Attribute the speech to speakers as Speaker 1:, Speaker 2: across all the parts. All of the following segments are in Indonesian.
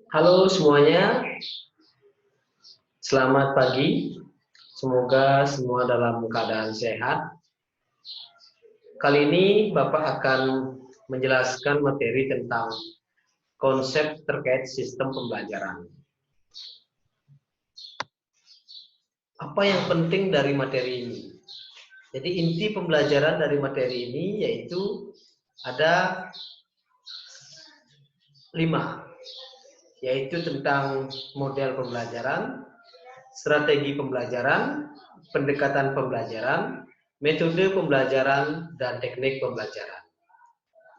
Speaker 1: Halo semuanya, selamat pagi. Semoga semua dalam keadaan sehat. Kali ini Bapak akan menjelaskan materi tentang konsep terkait sistem pembelajaran. Apa yang penting dari materi ini? Jadi inti pembelajaran dari materi ini yaitu ada 5, yaitu tentang model pembelajaran, strategi pembelajaran, pendekatan pembelajaran, metode pembelajaran, dan teknik pembelajaran.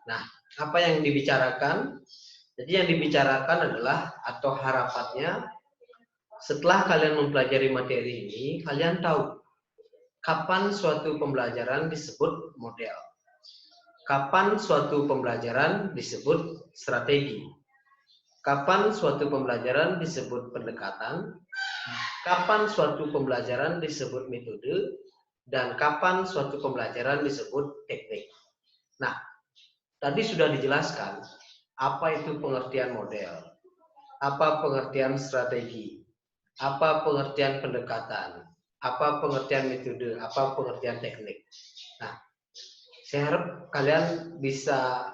Speaker 1: Nah, apa yang dibicarakan? Jadi yang dibicarakan adalah atau harapannya setelah kalian mempelajari materi ini, kalian tahu kapan suatu pembelajaran disebut model, kapan suatu pembelajaran disebut strategi, kapan suatu pembelajaran disebut pendekatan, kapan suatu pembelajaran disebut metode, dan kapan suatu pembelajaran disebut teknik. Nah, tadi sudah dijelaskan apa itu pengertian model, apa pengertian strategi, apa pengertian pendekatan, apa pengertian metode, apa pengertian teknik. Nah, saya harap kalian bisa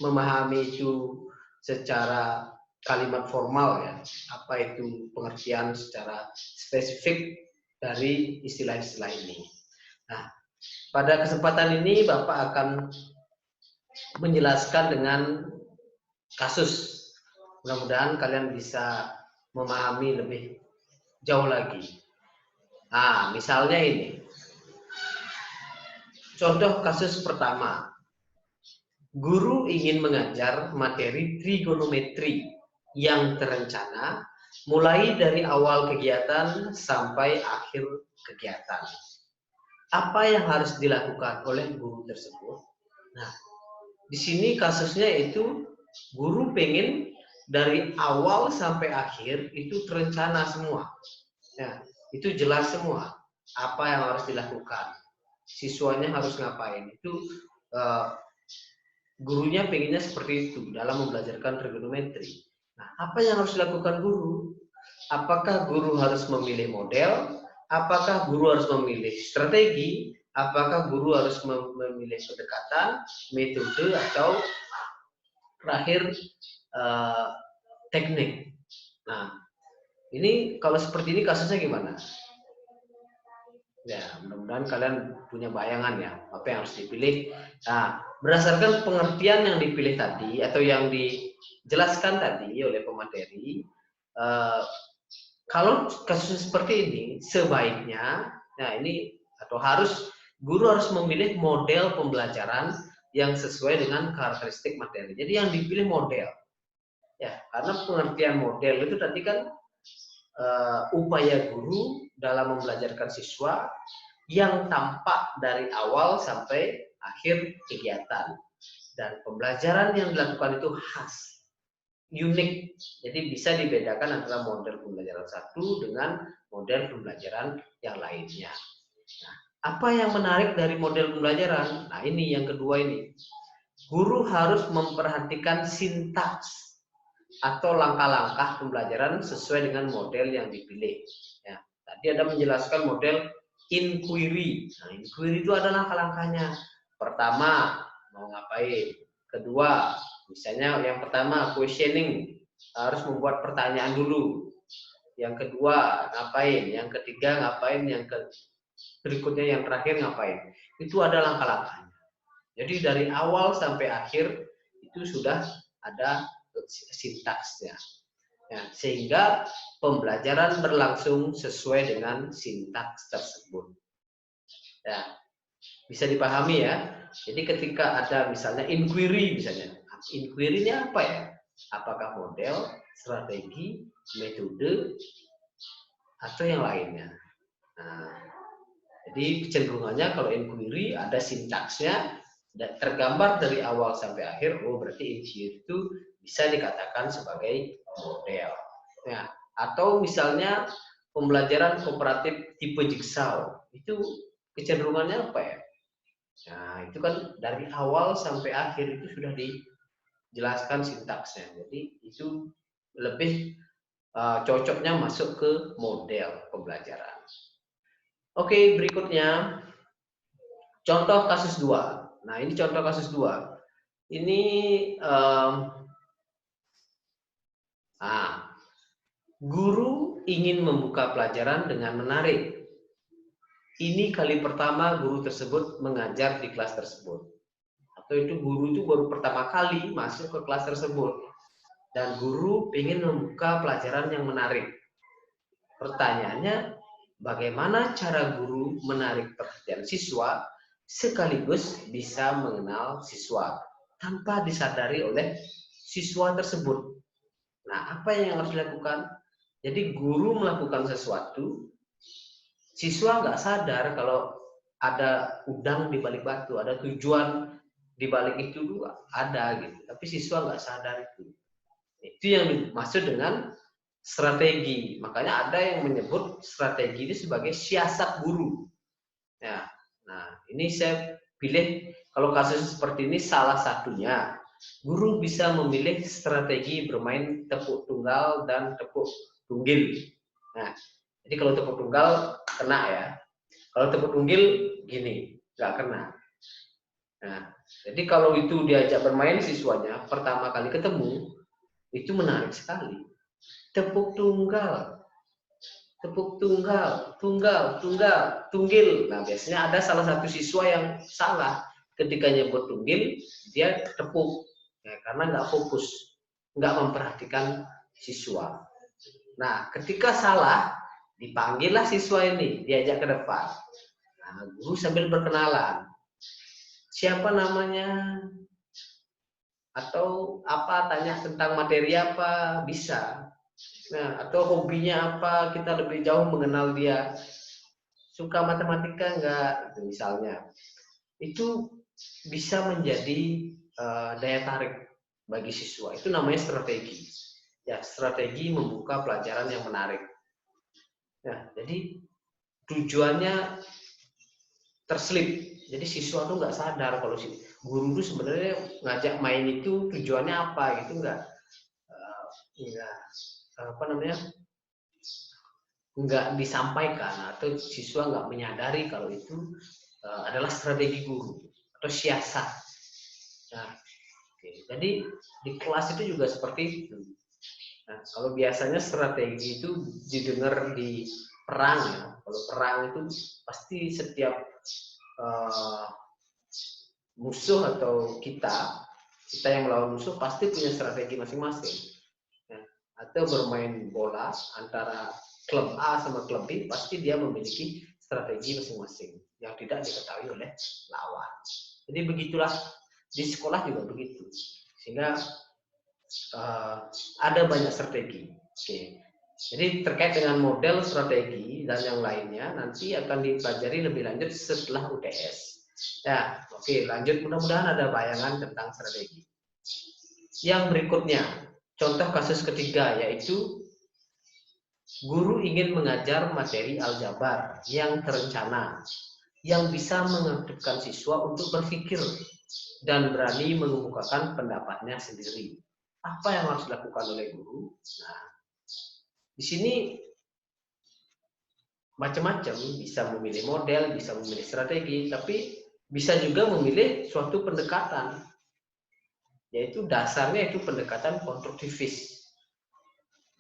Speaker 1: memahami itu secara kalimat formal ya, apa itu pengertian secara spesifik dari istilah-istilah ini. Nah, pada kesempatan ini Bapak akan menjelaskan dengan kasus. Mudah-mudahan kalian bisa memahami lebih jauh lagi. Nah, misalnya ini. Contoh kasus pertama. Guru ingin mengajar materi trigonometri yang terencana mulai dari awal kegiatan sampai akhir kegiatan. Apa yang harus dilakukan oleh guru tersebut? Nah, di sini kasusnya itu guru pengen dari awal sampai akhir itu terencana semua. Ya, itu jelas semua apa yang harus dilakukan. Siswanya harus ngapain. Itu gurunya pengennya seperti itu dalam membelajarkan trigonometri. Nah, apa yang harus dilakukan guru? Apakah guru harus memilih model? Apakah guru harus memilih strategi? Apakah guru harus memilih pendekatan, metode, atau terakhir teknik? Nah, ini kalau seperti ini kasusnya gimana? Ya, mudah-mudahan kalian punya bayangan ya, apa yang harus dipilih. Nah, berdasarkan pengertian yang dipilih tadi, atau yang dijelaskan tadi oleh pemateri, eh, kalau kasus seperti ini, sebaiknya, nah ini, atau guru harus memilih model pembelajaran yang sesuai dengan karakteristik materi. Jadi yang dipilih model. Ya, karena pengertian model itu tadi kan upaya guru dalam membelajarkan siswa yang tampak dari awal sampai akhir kegiatan. Dan pembelajaran yang dilakukan itu khas, unik. Jadi bisa dibedakan antara model pembelajaran satu dengan model pembelajaran yang lainnya. Nah, apa yang menarik dari model pembelajaran? Nah, ini yang kedua ini. Guru harus memperhatikan sintaks atau langkah-langkah pembelajaran sesuai dengan model yang dipilih. Ya, tadi ada menjelaskan model inquiry. Nah, inquiry itu adalah langkah-langkahnya. Pertama, mau ngapain? Kedua, misalnya yang pertama questioning, harus membuat pertanyaan dulu. Yang kedua, ngapain? Yang ketiga, ngapain? Berikutnya yang terakhir ngapain? Itu ada langkah-langkahnya. Jadi dari awal sampai akhir itu sudah ada sintaksnya. Ya, sehingga pembelajaran berlangsung sesuai dengan sintaks tersebut. Ya, bisa dipahami ya. Jadi ketika ada misalnya inquiry misalnya, inquiry-nya apa ya? Apakah model, strategi, metode, atau yang lainnya? Nah, jadi kecenderungannya kalau inquiry ada sintaksnya dan tergambar dari awal sampai akhir, oh berarti inquiry itu bisa dikatakan sebagai model. Ya, atau misalnya pembelajaran kooperatif tipe jigsaw, itu kecenderungannya apa ya? Nah, itu kan dari awal sampai akhir itu sudah dijelaskan sintaksnya. Jadi itu lebih cocoknya masuk ke model pembelajaran. Oke, berikutnya contoh kasus 2. Nah, ini contoh kasus 2. Ini guru ingin membuka pelajaran dengan menarik. Ini kali pertama guru tersebut mengajar di kelas tersebut. Atau itu guru itu baru pertama kali masuk ke kelas tersebut. Dan guru ingin membuka pelajaran yang menarik. Pertanyaannya, bagaimana cara guru menarik perhatian siswa sekaligus bisa mengenal siswa tanpa disadari oleh siswa tersebut? Nah, apa yang harus dilakukan? Jadi guru melakukan sesuatu, siswa nggak sadar kalau ada udang di balik batu, ada tujuan di balik itu ada gitu. Tapi siswa nggak sadar itu. Itu yang dimaksud dengan strategi. Makanya ada yang menyebut strategi ini sebagai siasat guru. Ya, nah ini saya pilih kalau kasus seperti ini salah satunya. Guru bisa memilih strategi bermain tepuk tunggal dan tepuk tunggil. Nah, jadi kalau tepuk tunggal kena ya. Kalau tepuk tunggil gini, nggak kena. Nah, jadi kalau itu diajak bermain siswanya pertama kali ketemu, itu menarik sekali. Tepuk tunggal, tepuk tunggal, tunggal, tunggal, tunggil. Nah, biasanya ada salah satu siswa yang salah. Ketika nyebut tunggil, dia tepuk. Ya, karena nggak fokus, nggak memperhatikan siswa. Nah, ketika salah, dipanggillah siswa ini, diajak ke depan. Nah, guru sambil berkenalan. Siapa namanya? Atau apa, tanya tentang materi apa, bisa. Nah, atau hobinya apa, kita lebih jauh mengenal dia. Suka matematika enggak, itu misalnya. Itu bisa menjadi daya tarik bagi siswa. Itu namanya strategi. Ya, strategi membuka pelajaran yang menarik. Nah, jadi tujuannya terselip. Jadi siswa tuh nggak sadar kalau si guru itu sebenarnya ngajak main itu tujuannya apa gitu, nggak apa namanya, nggak disampaikan atau siswa nggak menyadari kalau itu adalah strategi guru atau siasat. Nah, oke. Jadi di kelas itu juga seperti itu. Nah, kalau biasanya strategi itu didengar di perang ya. Kalau perang itu pasti setiap musuh atau kita yang melawan musuh pasti punya strategi masing-masing. Nah, atau bermain bola antara klub A sama klub B, pasti dia memiliki strategi masing-masing yang tidak diketahui oleh lawan. Jadi begitulah di sekolah juga begitu. Sehingga ada banyak strategi. Oke. Jadi terkait dengan model strategi dan yang lainnya nanti akan dipelajari lebih lanjut setelah UTS. Ya, oke, lanjut. Mudah-mudahan ada bayangan tentang strategi. Yang berikutnya, contoh kasus ketiga yaitu guru ingin mengajar materi aljabar yang terencana, yang bisa mengaktifkan siswa untuk berpikir dan berani mengemukakan pendapatnya sendiri. Apa yang harus dilakukan oleh guru? Nah, di sini macam-macam, bisa memilih model, bisa memilih strategi, tapi bisa juga memilih suatu pendekatan, yaitu dasarnya itu pendekatan konstruktivis,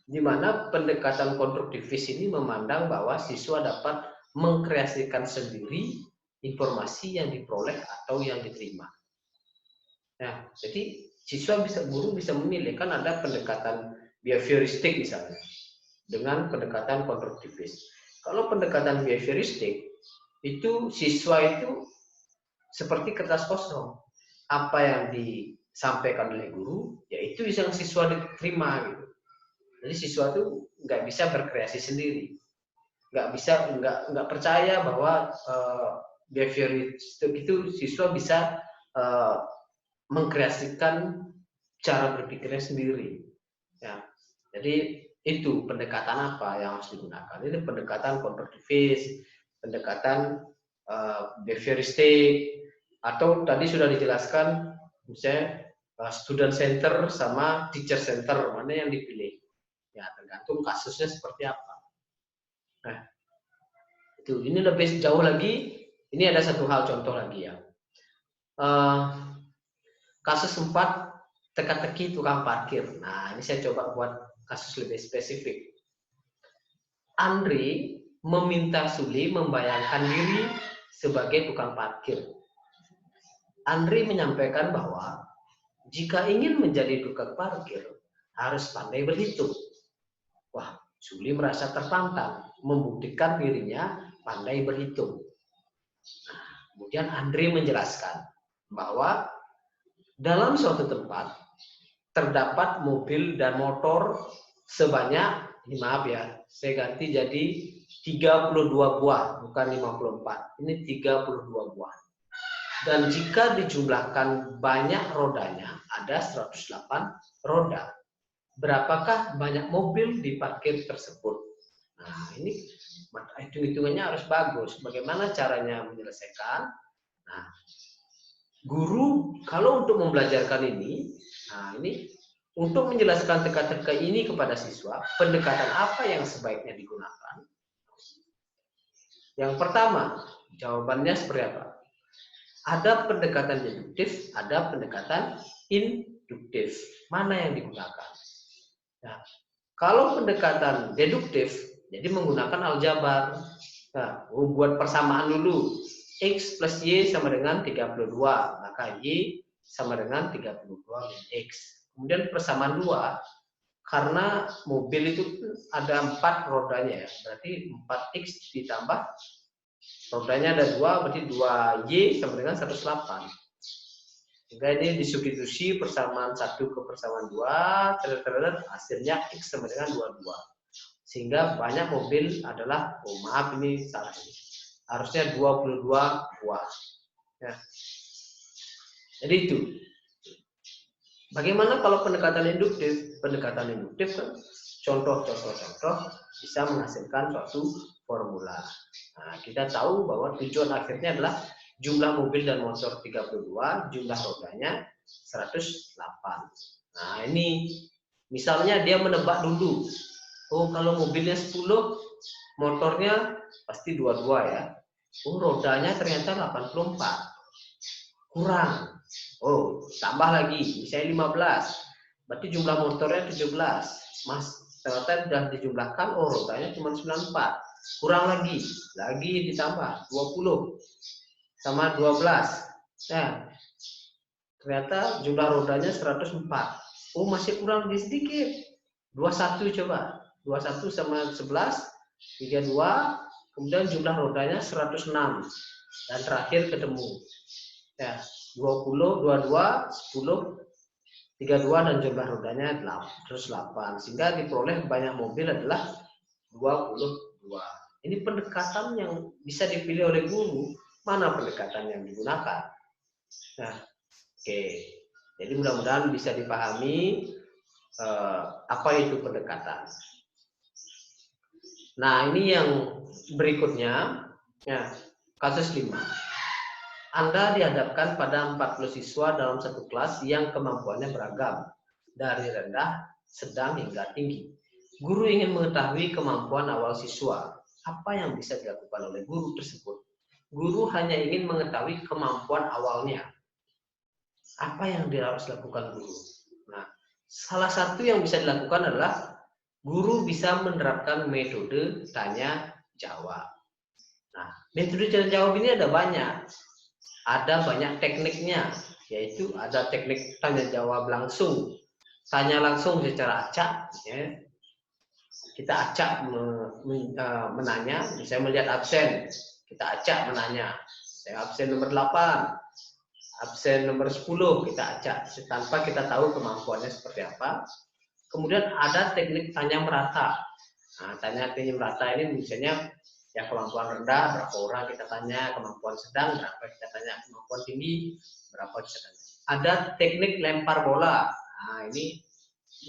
Speaker 1: di mana pendekatan konstruktivis ini memandang bahwa siswa dapat mengkreasikan sendiri informasi yang diperoleh atau yang diterima. Nah, jadi guru bisa memilih, kan ada pendekatan behavioristik misalnya, dengan pendekatan konstruktivis. Kalau pendekatan behavioristik, itu siswa itu seperti kertas kosong. Apa yang disampaikan oleh guru, yaitu yang siswa diterima gitu. Jadi siswa itu nggak bisa berkreasi sendiri, nggak percaya bahwa behavioristik itu siswa bisa mengkreasikan cara berpikirnya sendiri. Ya, jadi itu pendekatan apa yang harus digunakan. Ini pendekatan konstruktivis, pendekatan behavioristik, atau tadi sudah dijelaskan misalnya student center sama teacher center, mana yang dipilih. Ya, tergantung kasusnya seperti apa. Nah, ini lebih jauh lagi. Ini ada satu hal contoh lagi ya. Kasus 4 teka-teki tukang parkir. Nah, ini saya coba buat kasus lebih spesifik. Andri meminta Suli membayangkan diri sebagai tukang parkir. Andri menyampaikan bahwa jika ingin menjadi tukang parkir, harus pandai berhitung. Wah, Suli merasa tertantang membuktikan dirinya pandai berhitung. Nah, kemudian Andri menjelaskan bahwa dalam suatu tempat terdapat mobil dan motor sebanyak, ini maaf ya, saya ganti jadi 32 buah, bukan 54. Ini 32 buah. Dan jika dijumlahkan banyak rodanya, ada 108 roda. Berapakah banyak mobil di parkir tersebut? Nah, ini hitung-hitungannya harus bagus. Bagaimana caranya menyelesaikan? Nah, guru kalau untuk membelajarkan ini, nah ini untuk menjelaskan teka-teki ini kepada siswa, pendekatan apa yang sebaiknya digunakan? Yang pertama, jawabannya seperti apa? Ada pendekatan deduktif, ada pendekatan induktif. Mana yang digunakan? Nah, kalau pendekatan deduktif, jadi menggunakan aljabar. Nah, buat persamaan dulu. X plus Y sama dengan 32. Maka Y sama dengan 32 min X. Kemudian persamaan 2, karena mobil itu ada 4 rodanya ya. Berarti 4X ditambah rodanya ada 2, berarti 2Y sama dengan 108. Sehingga ini disubstitusi persamaan 1 ke persamaan 2, hasilnya X sama dengan 22. Sehingga banyak mobil adalah, oh maaf ini salah ini. Harusnya 22 buah. Ya. Jadi itu. Bagaimana kalau pendekatan induktif? Pendekatan induktif kan contoh-contoh bisa menghasilkan suatu formula. Nah, kita tahu bahwa tujuan akhirnya adalah jumlah mobil dan motor 32, jumlah rodanya 108. Nah, ini misalnya dia menebak dulu. Oh, kalau mobilnya 10, motornya pasti 22 ya. Oh, rodanya ternyata 84. Kurang. Oh, tambah lagi, misalnya 15. Berarti jumlah motornya 17. Mas, ternyata sudah dijumlahkan, oh rodanya cuma 94. Kurang lagi ditambah 20 sama 12. Nah, ternyata jumlah rodanya 104. Oh, masih kurang sedikit. 21 coba. 21 sama 11, 32, kemudian jumlah rodanya 106. Dan terakhir ketemu. Ya, 20, 22, 10, 32 dan jumlah rodanya 8. Sehingga diperoleh banyak mobil adalah 22. Ini pendekatan yang bisa dipilih oleh guru. Mana pendekatan yang digunakan? Nah, oke. Jadi mudah-mudahan bisa dipahami apa itu pendekatan. Nah, ini yang berikutnya, ya, kasus 5. Anda dihadapkan pada 40 siswa dalam satu kelas yang kemampuannya beragam, dari rendah, sedang, hingga tinggi. Guru ingin mengetahui kemampuan awal siswa. Apa yang bisa dilakukan oleh guru tersebut? Guru hanya ingin mengetahui kemampuan awalnya. Apa yang dia harus lakukan guru? Nah, salah satu yang bisa dilakukan adalah guru bisa menerapkan metode tanya jawab. Nah, metode tanya jawab ini ada banyak. Ada banyak tekniknya, yaitu ada teknik tanya jawab langsung. Tanya langsung secara acak. Ya. Kita acak menanya, misalnya melihat absen. Kita acak menanya. Saya absen nomor 8. Absen nomor 10 kita acak tanpa kita tahu kemampuannya seperti apa. Kemudian ada teknik tanya merata. Nah, tanya merata ini misalnya yang kemampuan rendah berapa orang kita tanya, kemampuan sedang berapa kita tanya, kemampuan tinggi berapa kita tanya. Ada teknik lempar bola. Nah, ini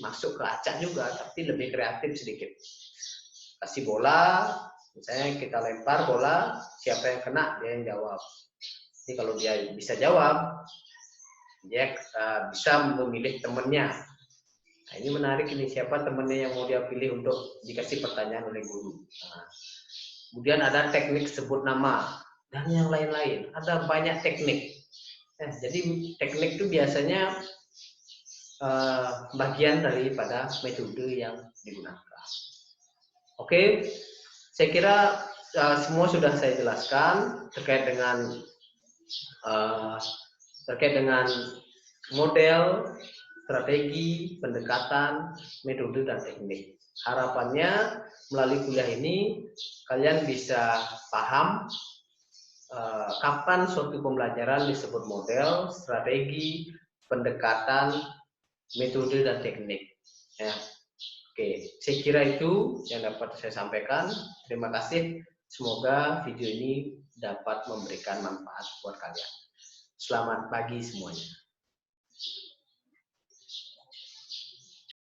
Speaker 1: masuk ke acak juga tapi lebih kreatif sedikit. Kasih bola, misalnya kita lempar bola, siapa yang kena dia yang jawab. Jadi kalau dia bisa jawab, dia bisa memilih temannya. Nah, ini menarik ini, siapa temennya yang mau dia pilih untuk dikasih pertanyaan oleh guru. Nah, kemudian ada teknik sebut nama dan yang lain-lain. Ada banyak teknik. Jadi teknik itu biasanya bagian daripada metode yang digunakan. Oke, saya kira semua sudah saya jelaskan terkait dengan model, strategi, pendekatan, metode, dan teknik. Harapannya melalui kuliah ini kalian bisa paham kapan suatu pembelajaran disebut model, strategi, pendekatan, metode, dan teknik. Ya. Oke, saya kira itu yang dapat saya sampaikan. Terima kasih. Semoga video ini dapat memberikan manfaat buat kalian. Selamat pagi semuanya.